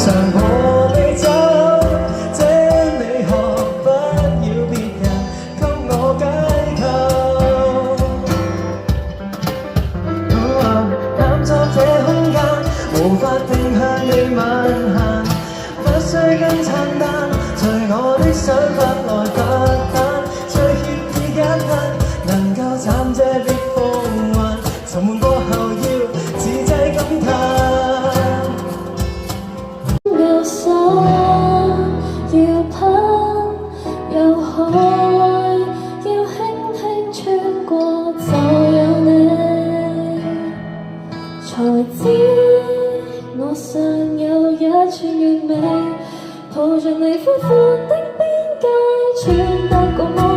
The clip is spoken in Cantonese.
常和你走，這美學不要別人給我解構。攬作這空間，無法定向你吻痕，不需更簡單，隨我的想法來發彈，最協議一刻，能夠暫借別風雲，沉悶過後要自制感嘆。有山要攀，有海要輕輕穿過，就有你，才知我尚有一串完美，抱着你寬闊的邊界，穿得過我。